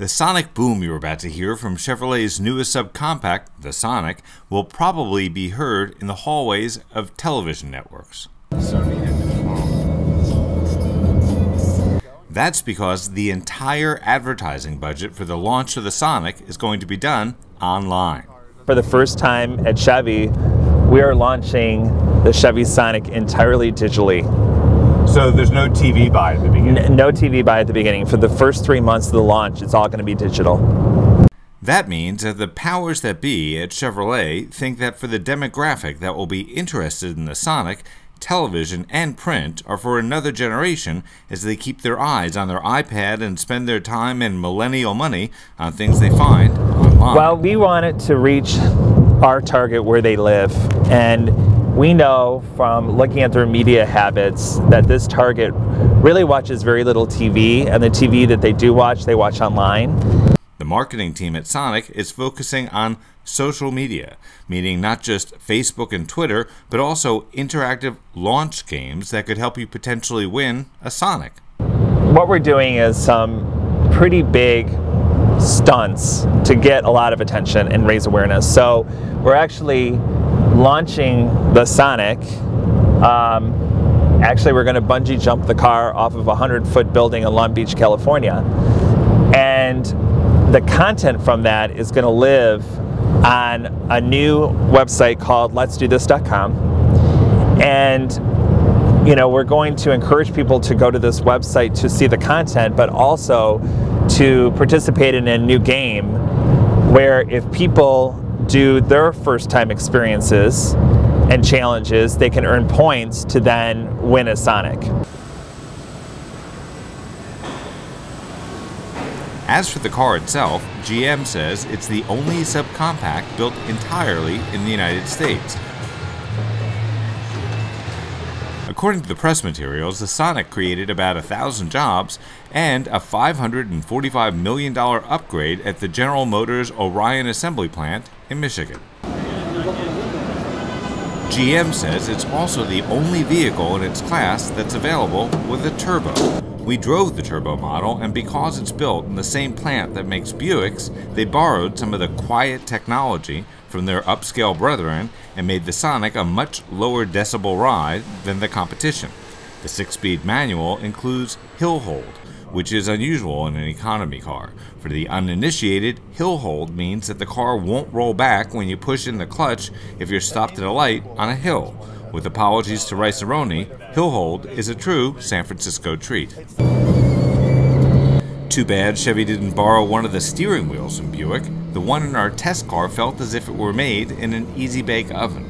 The sonic boom you're about to hear from Chevrolet's newest subcompact, the Sonic, will probably be heard in the hallways of television networks. That's because the entire advertising budget for the launch of the Sonic is going to be done online. For the first time at Chevy, we are launching the Chevy Sonic entirely digitally. So there's no TV buy at the beginning? No TV buy at the beginning. For the first 3 months of the launch, it's all going to be digital. That means that the powers that be at Chevrolet think that for the demographic that will be interested in the Sonic, television and print are for another generation as they keep their eyes on their iPad and spend their time and millennial money on things they find online. Well, we wanted to reach our target where they live, and we know from looking at their media habits that this target really watches very little TV, and the TV that they do watch, they watch online. The marketing team at Sonic is focusing on social media, meaning not just Facebook and Twitter, but also interactive launch games that could help you potentially win a Sonic. What we're doing is some pretty big stunts to get a lot of attention and raise awareness. So we're actually launching the Sonic. Actually, we're going to bungee jump the car off of a 100-foot building in Long Beach, California. And the content from that is going to live on a new website called letsdothis.com. And we're going to encourage people to go to this website to see the content, but also to participate in a new game where if people do their first-time experiences and challenges, they can earn points to then win a Sonic. As for the car itself, GM says it's the only subcompact built entirely in the United States. According to the press materials, the Sonic created about 1,000 jobs and a $545 million upgrade at the General Motors Orion Assembly Plant in Michigan. GM says it's also the only vehicle in its class that's available with a turbo. We drove the turbo model, and because it's built in the same plant that makes Buicks, they borrowed some of the quiet technology from their upscale brethren and made the Sonic a much lower decibel ride than the competition. The 6-speed manual includes hill hold, which is unusual in an economy car. For the uninitiated, hill hold means that the car won't roll back when you push in the clutch if you're stopped at a light on a hill. With apologies to Rice-A-Roni, hill hold is a true San Francisco treat. Too bad Chevy didn't borrow one of the steering wheels from Buick. The one in our test car felt as if it were made in an easy-bake oven.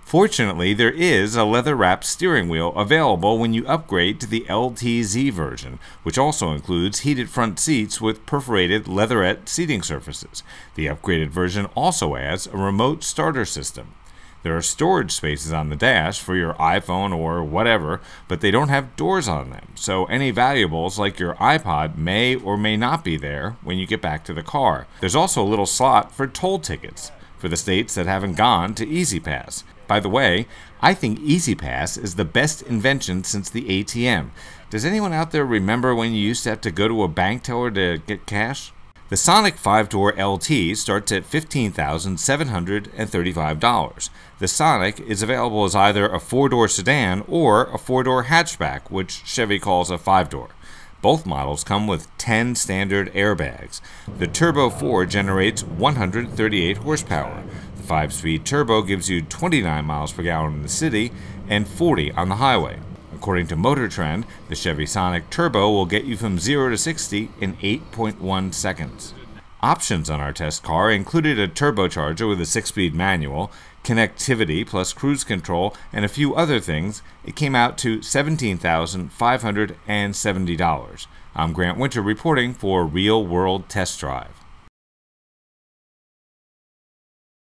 Fortunately, there is a leather-wrapped steering wheel available when you upgrade to the LTZ version, which also includes heated front seats with perforated leatherette seating surfaces. The upgraded version also adds a remote starter system. There are storage spaces on the dash for your iPhone or whatever, but they don't have doors on them, so any valuables like your iPod may or may not be there when you get back to the car. There's also a little slot for toll tickets for the states that haven't gone to Easy Pass. By the way, I think Easy Pass is the best invention since the ATM. Does anyone out there remember when you used to have to go to a bank teller to get cash? The Sonic 5-door LT starts at $15,735. The Sonic is available as either a 4-door sedan or a 4-door hatchback, which Chevy calls a 5-door. Both models come with 10 standard airbags. The Turbo 4 generates 138 horsepower. The 5-speed turbo gives you 29 miles per gallon in the city and 40 on the highway. According to Motor Trend, the Chevy Sonic Turbo will get you from 0 to 60 in 8.1 seconds. Options on our test car included a turbocharger with a 6-speed manual, connectivity plus cruise control, and a few other things. It came out to $17,570. I'm Grant Winter reporting for Real World Test Drive.